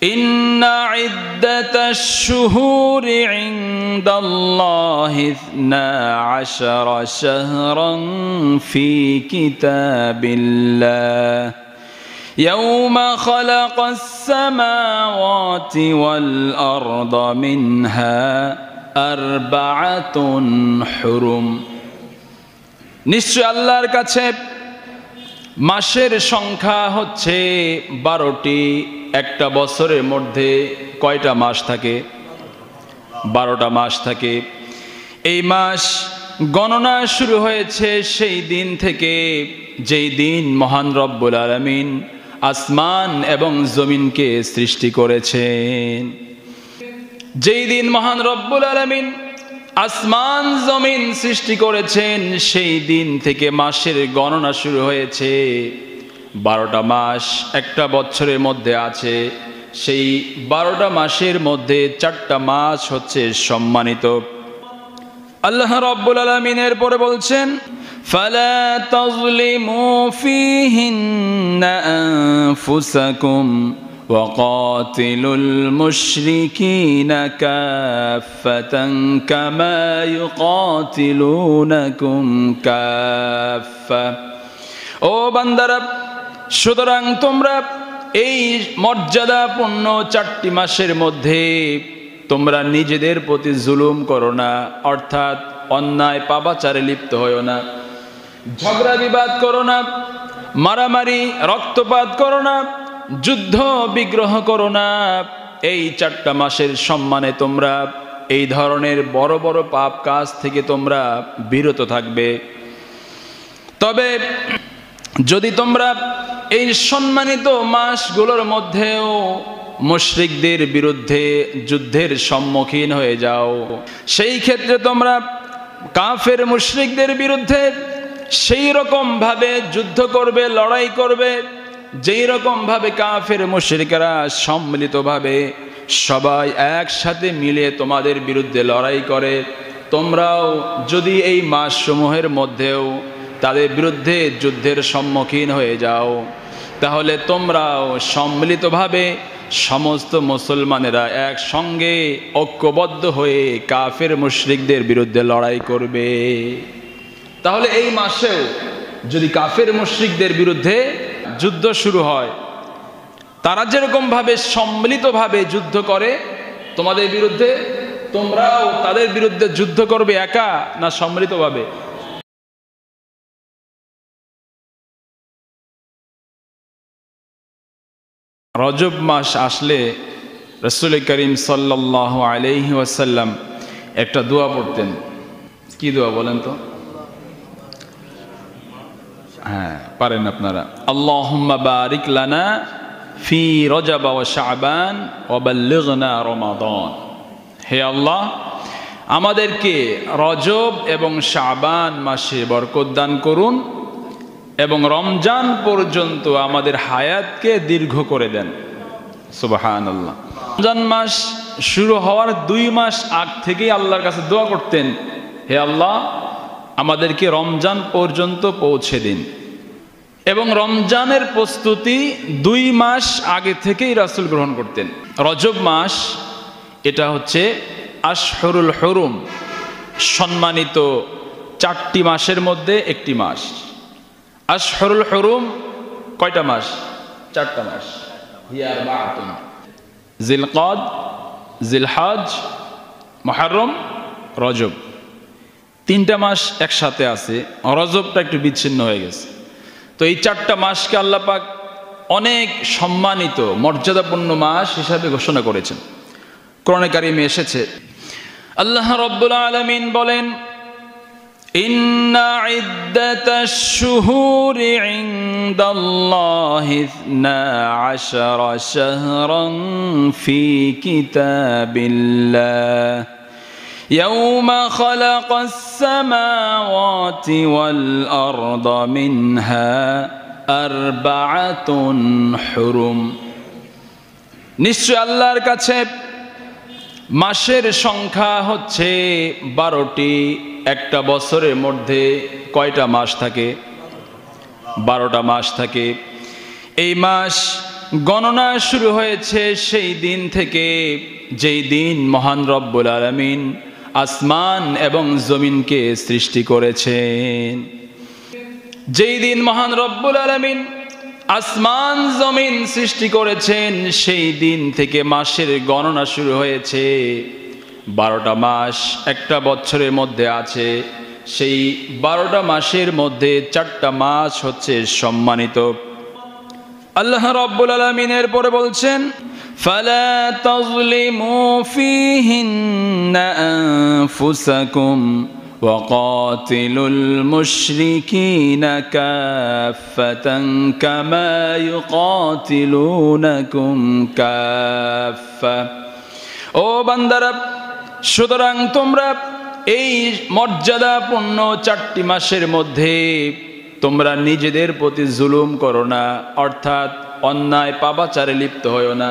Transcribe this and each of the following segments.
ইন্না ইদ্দাতাশ শুহুরি ইনদাল্লাহি 12 শাহরান ফি কিতাবিল্লাহ ইয়াওমা খালাকাস সামাওয়াতি ওয়াল আরদা মিনহা আরবাআতুন হুরুম। নিশ্চয় আল্লাহর কাছে মাসের সংখ্যা হচ্ছে 12টি। একটা বছরের মধ্যে কয়টা মাস থাকে? 12টা মাস থাকে। এই মাস গণনা শুরু হয়েছে সেই দিন থেকে যেই দিন মহান রব্বুল আলামিন আসমান এবং জমিনকে সৃষ্টি করেছেন। যেই দিন মহান রব্বুল আলামিন আসমান জমিন সৃষ্টি করেছেন সেই দিন থেকে মাসের গণনা শুরু হয়েছে। 12টা মাস একটা বছরের মধ্যে আছে। সেই 12টা মাসের মধ্যে 4টা মাস হচ্ছে সম্মানিত। আল্লাহ রাব্বুল আলামিন এর পরে বলছেন, ফালা তাযলিমু ফীহিন্না আনফুসাকুম وقاتلوا المشركين كافة كما يقاتلونكم كافة। ও বান্দারা, সুতরাং তোমরা এই মর্যাদাপূর্ণ 4টি মাসের মধ্যে তোমরা নিজেদের প্রতি জুলুম করো না, অর্থাৎ অন্যায় পাপাচারে লিপ্ত হয়ো না, ঝগড়া বিবাদ করো না, মারামারি রক্তপাত করো না, যুদ্ধ বিগ্রহ করো না। এই 4টা মাসের সম্মানে তোমরা এই ধরনের বড় বড় পাপ কাজ থেকে তোমরা বিরত থাকবে। তবে যদি তোমরা এই সম্মানিত মাসগুলোর মধ্যেও মুশরিকদের বিরুদ্ধে যুদ্ধের সম্মুখীন হয়ে যাও, সেই ক্ষেত্রে তোমরা কাফের মুশরিকদের বিরুদ্ধে সেই রকম ভাবে যুদ্ধ করবে, লড়াই করবে যেই রকম ভাবে কাফের মুশরিকরা সম্মিলিতভাবে সবাই একসাথে মিলে তোমাদের বিরুদ্ধে লড়াই করে। তোমরাও যদি এই মাসসমূহের মধ্যেও তাদের বিরুদ্ধে যুদ্ধের সম্মুখীন হয়ে যাও, তাহলে তোমরাও সম্মিলিতভাবে সমস্ত মুসলমানেরা একসঙ্গে ঐক্যবদ্ধ হয়ে কাফের মুশরিকদের বিরুদ্ধে লড়াই করবে। তাহলে এই মাসেও যদি কাফের মুশরিকদের বিরুদ্ধে যুদ্ধ শুরু হয়, তারা যেরকম ভাবে সম্মিলিতভাবে যুদ্ধ করে তোমাদের বিরুদ্ধে, তোমরাও তাদের বিরুদ্ধে যুদ্ধ করবে একা না সম্মিলিতভাবে? রজব মাস আসলে রাসূল করিম সাল্লাল্লাহু আলাইহি ওয়াসাল্লাম একটা দোয়া পড়তেন। কি দোয়া বলেন তো? হ্যাঁ, পারেন আপনারা। আল্লাহুম্মা বারিক লানা ফি রজব ওয়া শাবান ওয়া বাল্লিগনা রমাদান। হে আল্লাহ, আমাদেরকে রজব এবং শাবান মাসে বরকত দান করুন এবং রমজান পর্যন্ত আমাদের হায়াতকে দীর্ঘ করে দেন। সুবহানাল্লাহ। রমজান মাস শুরু হওয়ার 2 মাস আগ থেকেই আল্লাহর কাছে দোয়া করতেন, হে আল্লাহ, আমাদেরকে রমজান পর্যন্ত পৌঁছে দিন। এবং রমজানের প্রস্তুতি 2 মাস আগে থেকেই রাসূল গ্রহণ করতেন। রজব মাস এটা হচ্ছে আশহুরুল হুরুম, সম্মানিত 4টি মাসের মধ্যে একটি মাস। আশহুরুল হুরুম কয়টা মাস? 4টা মাস। হিয়া আরবাআতুন, জিলকাদ, জিলহজ, মুহররম, রজব। 3টা মাস একসাথে আছে, রজবটা একটু বিচ্ছিন্ন হয়ে গেছে। তো এই 4টা মাসকে আল্লাহ পাক অনেক সম্মানিত মর্যাদাপূর্ণ মাস হিসাবে ঘোষণা করেছেন। কোরআনে কারিমে এসেছে, আল্লাহ রাব্বুল আলামিন বলেন, ইন্না ইদ্দাতাশ শুহুরি ইনদাল্লাহি 12 শাহরান ফি কিতাবিল্লাহ ইয়াওমা খালাকাস সামাওয়াতি ওয়াল আরদা মিনহা আরবাআতুন হুরুম। নিশ্চয় আল্লাহর কাছে মাসের সংখ্যা হচ্ছে 12টি। একটা বছরের মধ্যে কয়টা মাস থাকে? 12টা মাস থাকে। এই মাস গণনা শুরু হয়েছে সেই দিন থেকে যেই দিন মহান রব্বুল আলামিন আসমান এবং জমিনকে সৃষ্টি করেছেন। যেই দিন মহান রব্বুল আলামিন আসমান জমিন সৃষ্টি করেছেন সেই দিন থেকে মাসের গণনা শুরু হয়েছে। 12টা মাস একটা বছরের মধ্যে আছে, সেই 12টা মাসের মধ্যে 4টা মাস হচ্ছে সম্মানিত। আল্লাহ রাব্বুল আলামিন এর পরে বলছেন, ফালা তাযলিমু ফীহিন্না আনফুসাকুম وقاتلوا المشركين كافة كما يقاتلونكم كافة। ও বান্দারা, সুতরাং তোমরা এই মর্যাদাপূর্ণ 4টি মাসের মধ্যে তোমরা নিজেদের প্রতি জুলুম করো না, অর্থাৎ অন্যায় পাপাচারে লিপ্ত হয়ো না,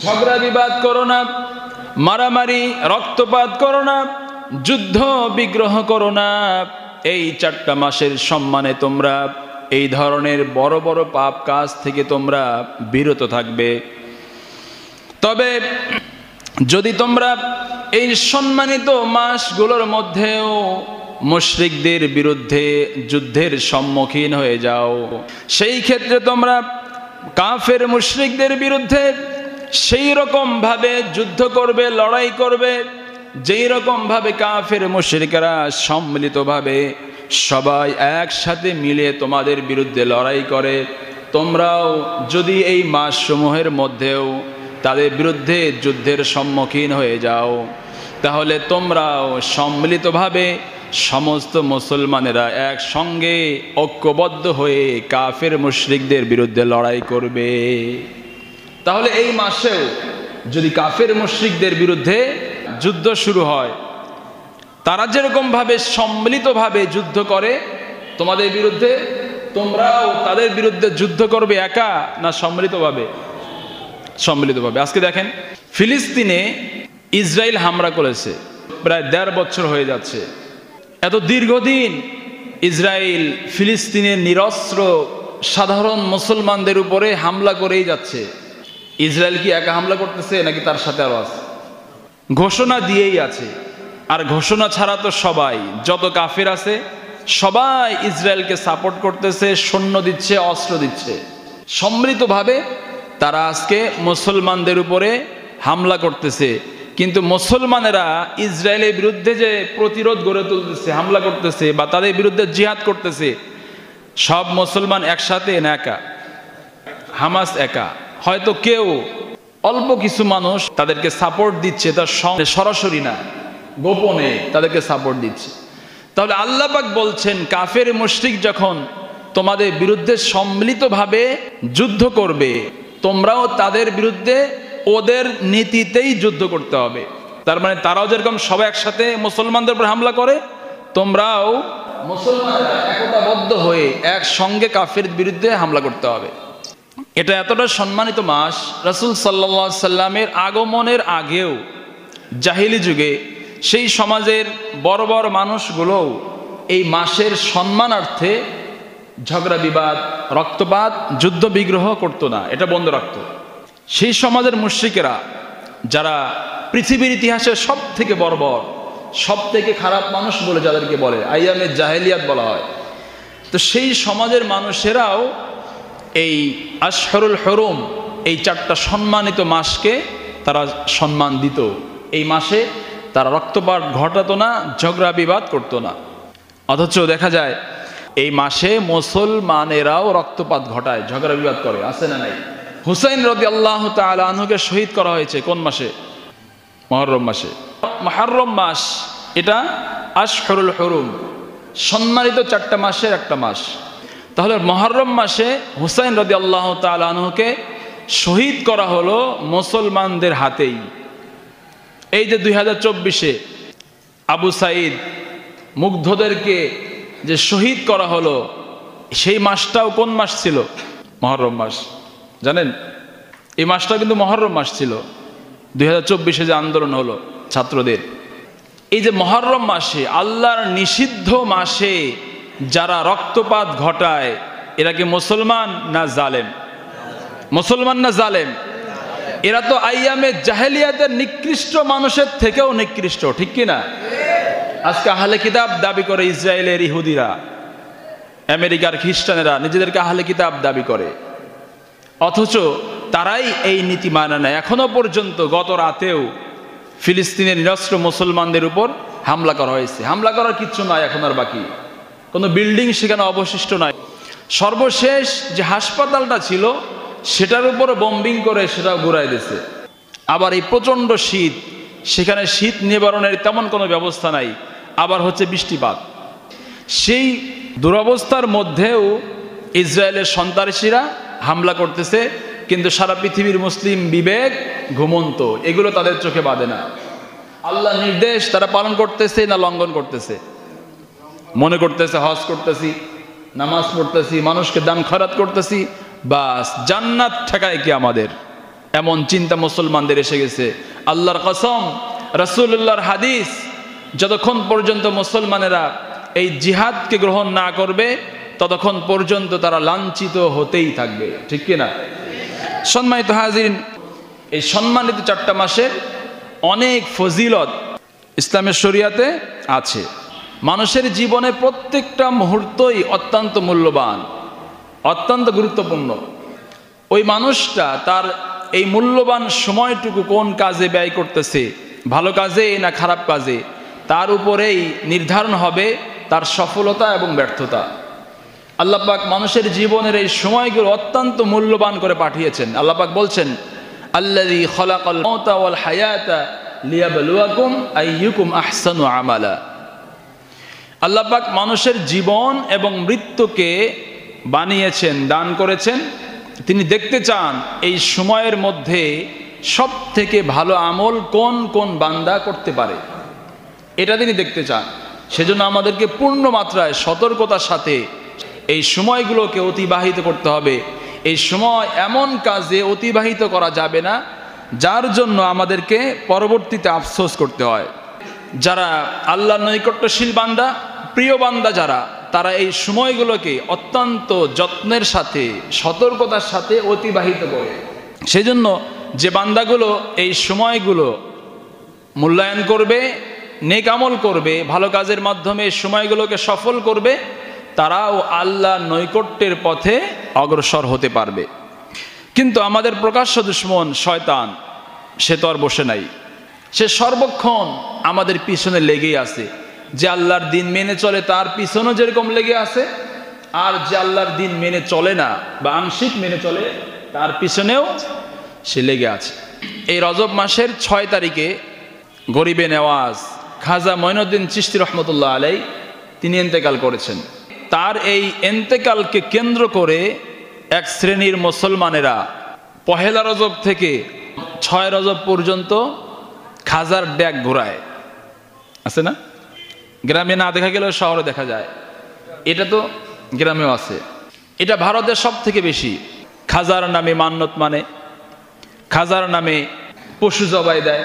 ঝগড়া বিবাদ করো না, মারামারি রক্তপাত করো না, যুদ্ধ বিগ্রহ করো না। এই 4টা মাসের সম্মানে তোমরা এই ধরনের বড় বড় পাপ কাজ থেকে তোমরা বিরত থাকবে। তবে যদি তোমরা এই সম্মানিত মাসগুলোর মধ্যেও মুশরিকদের বিরুদ্ধে যুদ্ধের সম্মুখীন হয়ে যাও, সেই ক্ষেত্রে তোমরা কাফের মুশরিকদের বিরুদ্ধে সেই রকম ভাবে যুদ্ধ করবে, লড়াই করবে যেই রকম ভাবে কাফের মুশরিকরা সম্মিলিতভাবে সবাই একসাথে মিলে তোমাদের বিরুদ্ধে লড়াই করে। তোমরাও যদি এই মাসসমূহের মধ্যেও তাদের বিরুদ্ধে যুদ্ধের সম্মুখীন হয়ে যাও, তাহলে তোমরাও সম্মিলিতভাবে সমস্ত মুসলমানেরা একসঙ্গে ঐক্যবদ্ধ হয়ে কাফের মুশরিকদের বিরুদ্ধে লড়াই করবে। তাহলে এই মাসেও যদি কাফের মুশরিকদের বিরুদ্ধে যুদ্ধ শুরু হয়, তারা যেরকম ভাবে সম্মিলিতভাবে যুদ্ধ করে তোমাদের বিরুদ্ধে, তোমরাও তাদের বিরুদ্ধে যুদ্ধ করবে একা না সম্মিলিতভাবে? সম্মিলিতভাবে। আজকে দেখেন, ফিলিস্তিনে ইসরায়েল হামলা করেছে, প্রায় 1.5 বছর হয়ে যাচ্ছে। এত দীর্ঘদিন ইসরায়েল ফিলিস্তিনের নিরস্ত্র সাধারণ মুসলমানদের উপরে হামলা করেই যাচ্ছে। ইসরায়েল কি একা হামলা করতেছে নাকি তার সাথে আরো আছে? ঘোষণা দিয়েই আছে। আর ঘোষণা ছাড়া তো সবাই, যত কাফের আছে সবাই ইসরায়েলকে সাপোর্ট করতেছে, সৈন্য দিচ্ছে, অস্ত্র দিচ্ছে। সম্মিলিতভাবে তারা আজকে মুসলমানদের উপরে হামলা করতেছে। কিন্তু মুসলমানেরা ইসরায়েলের বিরুদ্ধে যে প্রতিরোধ গড়ে তুলতেছে, হামলা করতেছে বা তাদের বিরুদ্ধে জিহাদ করতেছে, সব মুসলমান একসাথে না একা? হামাস একা, হয়তো কেউ অল্প কিছু মানুষ তাদেরকে সাপোর্ট দিচ্ছে, তার সরাসরি না, গোপনে তাদেরকে সাপোর্ট দিচ্ছে। তাহলে আল্লাহ পাক বলছেন, কাফের মুশরিক যখন তোমাদের বিরুদ্ধে সম্মিলিতভাবে যুদ্ধ করবে, তোমরাও তাদের বিরুদ্ধে ওদের নীতিতেই যুদ্ধ করতে হবে। তার মানে তারাও যেরকম সবাই একসাথে মুসলমানদের উপর হামলা করে, তোমরাও মুসলমানরা একতাবদ্ধ হয়ে একসঙ্গে কাফের বিরুদ্ধে হামলা করতে হবে। এটা এতটা সম্মানিত মাস, রাসূল সাল্লাল্লাহু আলাইহি সাল্লামের আগমনের আগেও জাহিলি যুগে সেই সমাজের বড় বড় মানুষগুলোও এই মাসের সম্মানার্থে ঝগড়া বিবাদ, রক্তপাত, যুদ্ধ বিগ্রহ করতো না, এটা বন্ধ রাখতো। সেই সমাজের মুশরিকেরা, যারা পৃথিবীর ইতিহাসে সব থেকে বর্বর, সব থেকে খারাপ মানুষ বলে যাদেরকে বলে, আইয়ামে জাহেলিয়াত বলা হয়, তো সেই সমাজের মানুষেরাও এই আশহরুল হরুম, এই 4টা সম্মানিত মাসকে তারা সম্মান দিত। এই মাসে তারা রক্তপাত ঘটাতো না, ঝগড়া বিবাদ করতো না। অথচ দেখা যায় এই মাসে মুসলমানেরাও রক্তপাত ঘটায়, ঝগড়া বিবাদ করে, আছে না নাই? হুসাইন রাদিয়াল্লাহু তাআলা আনহুকে শহীদ করা হয়েছে কোন মাসে? মুহররম মাসে। মুহররম মাস এটা আশহরুল হরুম, সম্মানিত 4টা মাসের একটা মাস। তাহলে মুহররম মাসে হুসাইন রাদিয়াল্লাহু তাআলা আনহুকে শহীদ করা হলো মুসলমানদের হাতেই। এই যে 2024-এ আবু সাঈদ মুগ্ধদেরকে যে শহীদ করা হলো, সেই মাসটাও কোন মাস ছিল? মুহররম মাস। জানেন, এই মাসটা কিন্তু মুহররম মাস ছিল। 2024-এ যে আন্দোলন হলো ছাত্রদের, এই যে মুহররম মাসে, আল্লাহর নিষিদ্ধ মাসে যারা রক্তপাত ঘটায়, এরা কি মুসলমান না জালেম? মুসলমান না জালেম? এরা তো আইয়ামে জাহেলিয়াতের নিকৃষ্ট মানুষের থেকেও নিকৃষ্ট, ঠিক কি না? আজকে আহলে কিতাব দাবি করে ইসরায়েলের ইহুদিরা, আমেরিকার খ্রিস্টানেরা নিজেদেরকে আহলে কিতাব দাবি করে, অথচ তারাই এই নীতি মানে নেয়। এখনো পর্যন্ত গত রাতেও ফিলিস্তিনের নিরস্ত্র মুসলমানদের উপর হামলা করা হয়েছে। হামলা করার কিচ্ছু নাই এখন আর বাকি, কোনো বিল্ডিং সেখানে অবশিষ্ট নাই। সর্বশেষ যে হাসপাতালটা ছিল সেটার উপরে বম্বিং করে সেটাও ঘুরাই দিয়েছে। আবার এই প্রচণ্ড শীত, সেখানে শীত নিবারণের তেমন কোনো ব্যবস্থা নাই, আবার হচ্ছে বৃষ্টিপাত। সেই দুরবস্থার মধ্যেও ইসরায়েলের সন্ত্রাসীরা হামলা করতেছে, কিন্তু সারা পৃথিবীর মুসলিম বিবেক ঘুমন্ত, এগুলো তাদের চোখে বাঁধে না। আল্লাহ নির্দেশ তারা পালন করতেছে না লঙ্ঘন করতেছে? মনে করতেছে হজ করতেছি, নামাজ পড়তেছি, মানুষকে দান খয়রাত করতেছি, বাস জান্নাত ঠেকায় কি আমাদের, এমন চিন্তা মুসলমানদের এসে গেছে। আল্লাহর কসম, রাসূলুল্লাহর হাদিস, যতক্ষণ পর্যন্ত মুসলমানেরা এই জিহাদকে গ্রহণ না করবে ততক্ষণ পর্যন্ত তারা লাঞ্ছিত হতেই থাকবে, ঠিক কিনা? সম্মানিত হাজিরিন, এই সম্মানিত 4টা মাসের অনেক ফজিলত ইসলামের শরিয়াতে আছে। মানুষের জীবনে প্রত্যেকটা মুহূর্তই অত্যন্ত মূল্যবান, অত্যন্ত গুরুত্বপূর্ণ। ওই মানুষটা তার এই মূল্যবান সময়টুকু কোন কাজে ব্যয় করতেছে, ভালো কাজে না খারাপ কাজে, তার উপরেই নির্ধারণ হবে তার সফলতা এবং ব্যর্থতা। আল্লাহ পাক মানুষের জীবনের এই সময়গুলো অত্যন্ত মূল্যবান করে পাঠিয়েছেন। আল্লাহ পাক বলছেন, আল্লাযী খালাকাল মাউতা ওয়াল হায়াতা লিয়াবলুয়াকুম আইয়ুকুম আহসানু আমালা। আল্লাহ পাক মানুষের জীবন এবং মৃত্যুকে বানিয়েছেন, দান করেছেন। তিনি দেখতে চান এই সময়ের মধ্যে সব থেকে ভালো আমল কোন কোন বান্দা করতে পারে, এটা তিনি দেখতে চান। সেজন্য আমাদেরকে পূর্ণ মাত্রায় সতর্কতার সাথে এই সময়গুলোকে অতিবাহিত করতে হবে। এই সময় এমন কাজে অতিবাহিত করা যাবে না যার জন্য আমাদেরকে পরবর্তীতে আফসোস করতে হয়। যারা আল্লাহর নৈকট্যশীল বান্দা, প্রিয় বান্দা যারা, তারা এই সময়গুলোকে অত্যন্ত যত্নের সাথে, সতর্কতার সাথে অতিবাহিত করে। সেজন্য যে বান্দাগুলো এই সময়গুলো মূল্যায়ন করবে, নেক আমল করবে, ভালো কাজের মাধ্যমে এই সময়গুলোকে সফল করবে, তারাও আল্লাহর নৈকট্যের পথে অগ্রসর হতে পারবে। কিন্তু আমাদের প্রকাশ্য দুশমন শয়তান, সে তো আর বসে নাই, সে সর্বক্ষণ আমাদের পিছনে লেগেই আছে। যে আল্লাহর দিন মেনে চলে তার পিছনেও যেরকম লেগে আছে, আর যে আল্লাহর দিন মেনে চলে না বা আংশিক মেনে চলে তার পিছনেও সে লেগে আছে। এই রজব মাসের 6 তারিখে গরিবে নেওয়াজ খাজা মঈনুদ্দিন চিশতি রহমতুল্লাহ আলাই তিনি ইন্তেকাল করেছেন। তার এই ইন্তেকালকে কেন্দ্র করে এক শ্রেণীর মুসলমানেরা 1 রজব থেকে 6 রজব পর্যন্ত খাজার ড্যাগ ঘোরায়, আছে না? গ্রামে না দেখা গেলেও শহরে দেখা যায়, এটা তো গ্রামেও আছে। এটা ভারতের সব থেকে বেশি। খাজার নামে মান্যত মানে, খাজার নামে পশু জবাই দেয়,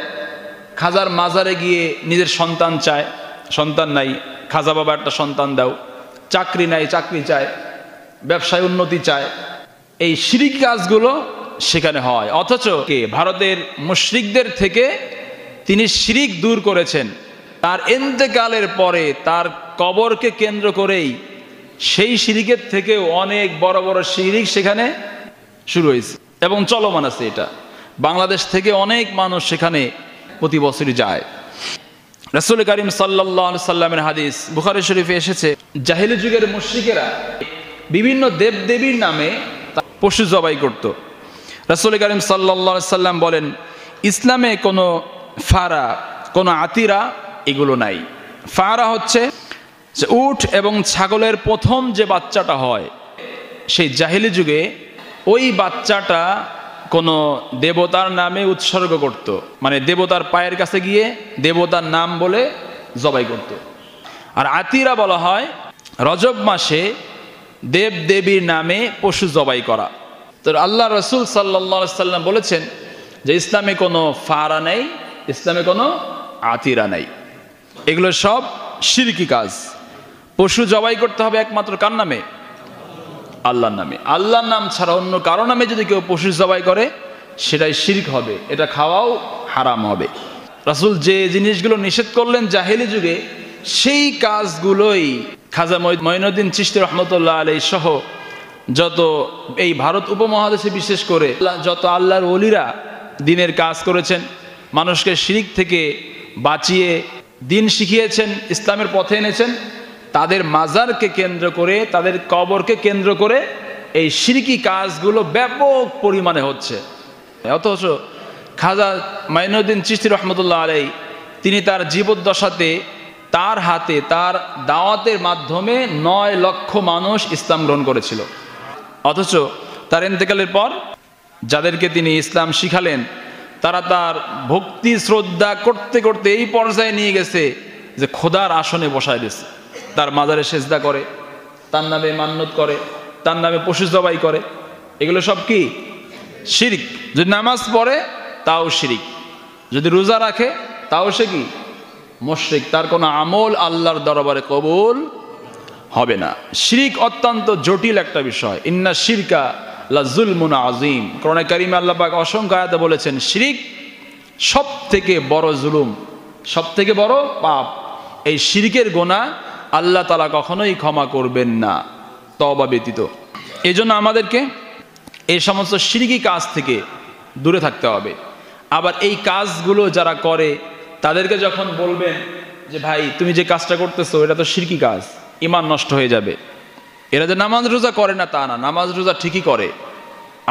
খাজার মাজারে গিয়ে নিজের সন্তান চায়, সন্তান নাই, খাজা বাবা একটা সন্তান দাও, চাকরি নাই, চাকরি চায়, ব্যবসায় উন্নতি চায়। এই শিরিক কাজগুলো সেখানে হয়। অথচ কে ভারতের মুশরিকদের থেকে তিনি শিরিক দূর করেছেন। তার ইন্তেকালের পরে তার কবরকে কেন্দ্র করেই সেই শিরিকের থেকেও অনেক বড় বড় শিরিক সেখানে শুরু হয়েছে এবং চলমান আছে। এটা বাংলাদেশ থেকে অনেক মানুষ সেখানে প্রতি বছরই যায়। রাসূল করিম সাল্লাল্লাহু আলাইহি সাল্লামের হাদিস বুখারী শরীফে এসেছে, জাহেলি যুগের মুশরিকেরা বিভিন্ন দেবদেবীর নামে পশু জবাই করত। রাসূল করিম সাল্লাল্লাহু আলাইহি সাল্লাম বলেন, ইসলামে কোনো ফারা, কোনো আতিরা এগুলো নাই। ফারা হচ্ছে যে উট এবং ছাগলের প্রথম যে বাচ্চাটা হয়, সেই জাহেলি যুগে ওই বাচ্চাটা কোনো দেবতার নামে উৎসর্গ করত, মানে দেবতার পায়ের কাছে গিয়ে দেবতার নাম বলে জবাই করত। আর আতিরা বলা হয় রজব মাসে দেব দেবীর নামে পশু জবাই করা। তো আল্লাহ রসুল সাল্লাল্লাহু আলাইহি সাল্লাম বলেছেন যে ইসলামে কোনো ফারা নেই, ইসলামে কোনো আতিরা নেই, এগুলো সব শিরকি কাজ। পশু জবাই করতে হবে একমাত্র কার নামে? আল্লাহর নামে। আল্লাহর নাম ছাড়া অন্য কারো নামে যদি কেউ পশু জবাই করে সেটাই শিরক হবে, এটা খাওয়াও হারাম হবে। রাসূল যে জিনিসগুলো নিষেধ করলেন জাহেলি যুগে, সেই কাজগুলোই খাজা মঈনুদ্দিন চিশতি রহমতুল্লাহ আলাইহি সহ যত এই ভারত উপমহাদেশে বিশেষ করে যত আল্লাহর ওলিরা দ্বীনের কাজ করেছেন, মানুষকে শিরক থেকে বাঁচিয়ে দ্বীন শিখিয়েছেন, ইসলামের পথে এনেছেন, তাদের মাজারকে কেন্দ্র করে, তাদের কবরকে কেন্দ্র করে এই শিরকি কাজগুলো ব্যাপক পরিমাণে হচ্ছে। অথচ খাজা মঈনুদ্দিন চিশতি রহমতুল্লাহ আলাইহি তিনি তার জীবদ্দশাতে তার হাতে তার দাওয়াতের মাধ্যমে 9 লক্ষ মানুষ ইসলাম গ্রহণ করেছিল। অথচ তার ইন্তেকালের পর যাদেরকে তিনি ইসলাম শিখালেন তারা তার ভক্তি শ্রদ্ধা করতে করতে এই পর্যায়ে নিয়ে গেছে যে খোদার আসনে বসায় দিয়েছে, তার মাজারে সেজদা করে, তার নামে মান্নত করে, তার নামে পশু জবাই করে। এগুলো সব কি? শিরক। যদি নামাজ পড়ে তাও শিরক, যদি রোজা রাখে তাও সে কি? মুশরিক। তার কোনো আমল আল্লাহর দরবারে কবুল হবে না। শিরক অত্যন্ত জটিল একটা বিষয়। ইন্না শিরকা লা যুলমুন আযীম। কোরআনে কারিমে আল্লাহ পাক অসংখ্য আয়াতে বলেছেন শিরক সবথেকে বড় জুলুম, সবথেকে বড় পাপ। এই শিরকের গুনাহ আল্লাহ তাআলা কখনোই ক্ষমা করবেন না তওবা ব্যতীত। এজন্য আমাদেরকে এই সমস্ত শিরকি কাজ থেকে দূরে থাকতে হবে। আবার এই কাজগুলো যারা করে তাদেরকে যখন বলবেন যে ভাই তুমি যে কাজটা করতেছো এটা তো শিরকি কাজ, ঈমান নষ্ট হয়ে যাবে। এরা যে নামাজ রোজা করে না তা না, নামাজ রোজা ঠিকই করে,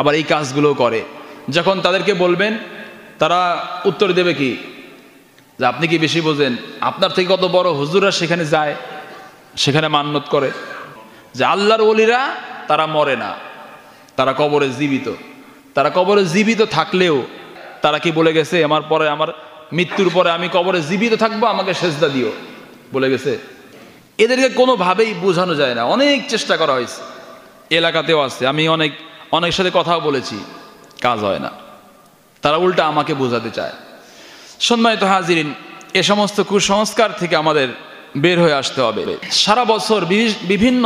আবার এই কাজগুলোও করে। যখন তাদেরকে বলবেন তারা উত্তর দেবে কি? যে আপনি কি বেশি বোঝেন? আপনার থেকে কত বড় হুজুররা সেখানে যায়, সেখানে মান্নত করে যে আল্লাহর ওলিরা তারা মরে না, তারা কবরে জীবিত। তারা কবরে জীবিত থাকলেও তারা কি বলে গেছে আমার পরে, আমার মৃত্যুর পরে আমি কবরে জীবিত থাকবো, আমাকে সেজদা দিও বলে গেছে? এদেরকে কোনোভাবেই বোঝানো যায় না। অনেক চেষ্টা করা হয়েছে, এলাকাতেও আছে, আমি অনেক সাথে কথাও বলেছি, কাজ হয় না। তারা উল্টা আমাকে বোঝাতে চায়। সম্মানিত হাজিরিন, এ সমস্ত কুসংস্কার থেকে আমাদের বের হয়ে আসতে হবে। সারা বছর বিভিন্ন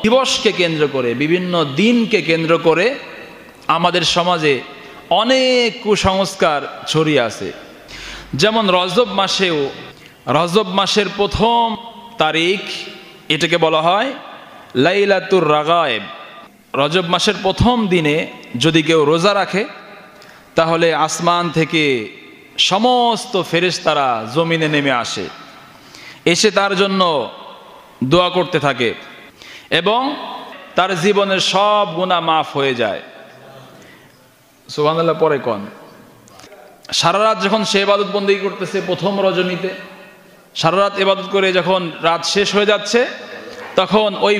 দিবসকে কেন্দ্র করে, বিভিন্ন দিনকে কেন্দ্র করে আমাদের সমাজে অনেক কুসংস্কার ছড়িয়ে আছে। যেমন রজব মাসের প্রথম তারিখ, এটাকে বলা হয় লাইলাতুর রাগায়েব। রজব মাসের প্রথম দিনে যদি কেউ রোজা রাখে তাহলে আসমান থেকে সমস্ত ফেরেশতারা জমিনে নেমে আসে, এসে তার জন্য দোয়া করতে থাকে এবং তার জীবনের সব গুনাহ মাফ হয়ে যায়। সুবহানাল্লাহ পরে কোন সারা রাত যখন সে ইবাদত বন্দেগী করতেছে প্রথম রজনীতে, সারা রাত ইবাদত করে যখন রাত শেষ হয়ে যাচ্ছে তখন ওই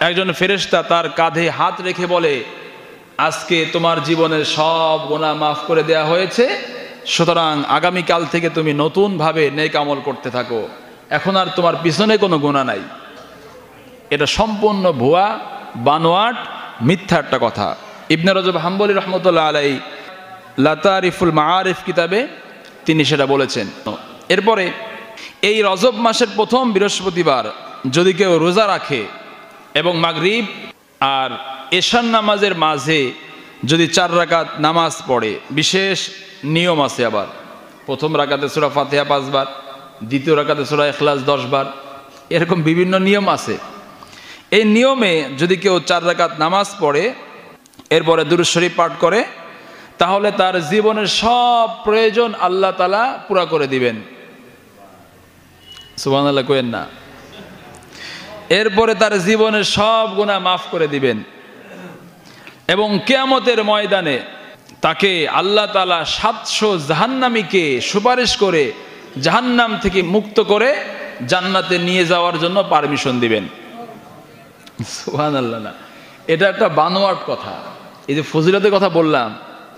একজন ফেরেশতা তার কাঁধে হাত রেখে বলে, আজকে তোমার জীবনের সব গুনাহ মাফ করে দেয়া হয়েছে, সুতরাং আগামীকাল থেকে তুমি নতুনভাবে নেক আমল করতে থাকো, এখন আর তোমার পিছনে কোনো গুনাহ নাই। এটা সম্পূর্ণ ভুয়া, বানোয়াট, মিথ্যা একটা কথা। ইবনে রজব হাম্বলী রহমতুল্লাহ আলাইহি লাতারিফুল মাআরিফ কিতাবে তিনি সেটা বলেছেন। এরপরে এই রজব মাসের প্রথম বৃহস্পতিবার যদি কেউ রোজা রাখে এবং মাগরিব আর এশার নামাজের মাঝে যদি 4 রাকাত নামাজ পড়ে, বিশেষ নিয়ম আছে। আবার প্রথম রাকাতে সূরা ফাতিহা 5 বার, দ্বিতীয় রাকাতে সূরা ইখলাস 10 বার, এরকম বিভিন্ন নিয়ম আছে। এই নিয়মে যদি কেউ 4 রাকাত নামাজ পড়ে এরপরে দুরূদ শরীফ পাঠ করে তাহলে তার জীবনের সব প্রয়োজন আল্লাহ তাআলা পুরা করে দিবেন। সুবহানাল্লাহ কইেন না। এরপরে তার জীবনের সব গুনাহ মাফ করে দিবেন এবং কিয়ামতের ময়দানে তাকে আল্লাহ তাআলা 700 জাহান্নামীকে সুপারিশ করে জাহান্নাম থেকে মুক্ত করে জান্নাতে নিয়ে যাওয়ার জন্য পারমিশন দিবেন। সুবহানাল্লাহ না, এটা একটা বানোয়াট কথা। এই যে ফজিলতের কথা বললাম,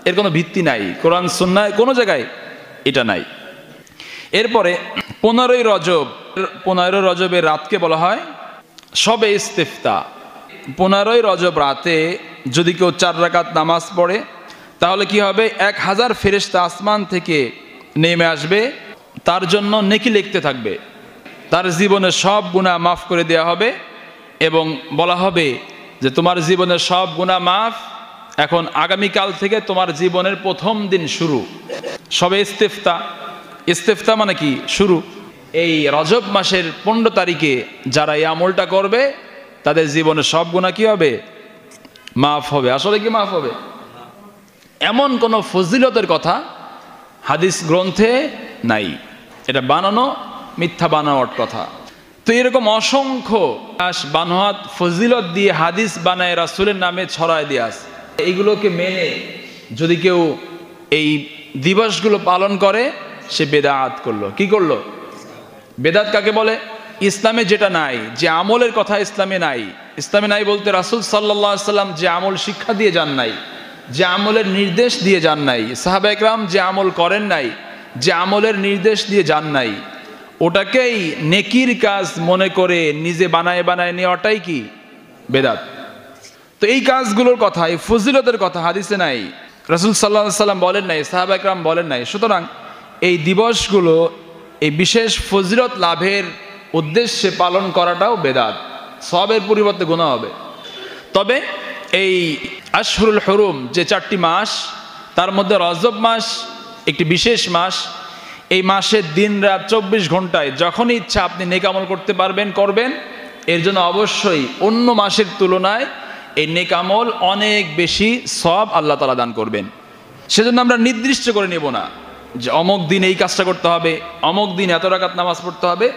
এর কোনো ভিত্তি নাই, কোরআন সুন্নাহয় কোনো জায়গায় এটা নাই। এরপরে 15 রজবের রাতকে বলা হয় শবে ইস্তিফতা। 15 রজব রাতে যদি কেউ 4 রাকাত নামাজ পড়ে তাহলে কি হবে? 1000 ফেরেশতা আসমান থেকে নেমে আসবে, তার জন্য নেকি লিখতে থাকবে, তার জীবনের সব গুনাহ মাফ করে দেওয়া হবে এবং বলা হবে যে তোমার জীবনের সব গুনাহ মাফ, এখন আগামীকাল থেকে তোমার জীবনের প্রথম দিন শুরু। সবে ইস্তেফতা, ইস্তেফতা মানে কি? শুরু। এই রজব মাসের 15 তারিখে যারা এই আমলটা করবে তাদের জীবনের সব গুনাহ কি হবে? মাফ হবে। আসলে কি মাফ হবে? এমন কোনো ফজিলতের কথা হাদিস গ্রন্থে নাই, এটা বানানো, মিথ্যা বানাওয়ার কথা। তো এরকম অসংখ্য বানোয়াত ফজিলত দিয়ে হাদিস বানায় রাসূলের নামে ছড়ায় দিয়ে আছে। এইগুলোকে মেনে যদি কেউ এই দিবসগুলো পালন করে সে বেদাত করলো। কি করলো? বেদাত কাকে বলে? ইসলামে যেটা নাই, যে আমলের কথা ইসলামে নাই। ইসলামে নাই বলতে রাসূল সাল্লাল্লাহু আলাইহি সাল্লাম যে আমল শিক্ষা দিয়ে যান নাই, যে আমলের নির্দেশ দিয়ে যান নাই, সাহাবা একরাম যে আমল করেন নাই, যে আমলের নির্দেশ দিয়ে যান নাই, ওটাকেই নেকির কাজ মনে করে নিজে বানায় বানায় নেওয়াটাই কি? বেদাত। তো এই কাজগুলোর কথা, এই ফজিলতের কথা হাদিসে নাই, রাসূল সাল্লাল্লাহু আলাইহি সাল্লাম বলেন নাই, সাহাবা একরাম বলেন নাই। সুতরাং এই দিবসগুলো এই বিশেষ ফজিলত লাভের উদ্দেশ্যে পালন করাটাও বেদাত, সওয়াবের পরিবর্তে গুনাহ হবে। তবে এই আশহুরুল হুরুম যে 4টি মাস, তার মধ্যে রজব মাস একটি বিশেষ মাস। এই মাসের দিন রাত 24 ঘন্টায় যখনই ইচ্ছা আপনি নেক আমল করতে পারবেন, করবেন। এর জন্য অবশ্যই অন্য মাসের তুলনায় এই নেক আমল অনেক বেশি সওয়াব আল্লাহ তাআলা দান করবেন। সেজন্য আমরা নির্দিষ্ট করে নেব না যে অমুক দিন এই কাজটা করতে হবে, অমুক দিন এত রাকাত নামাজ পড়তে হবে।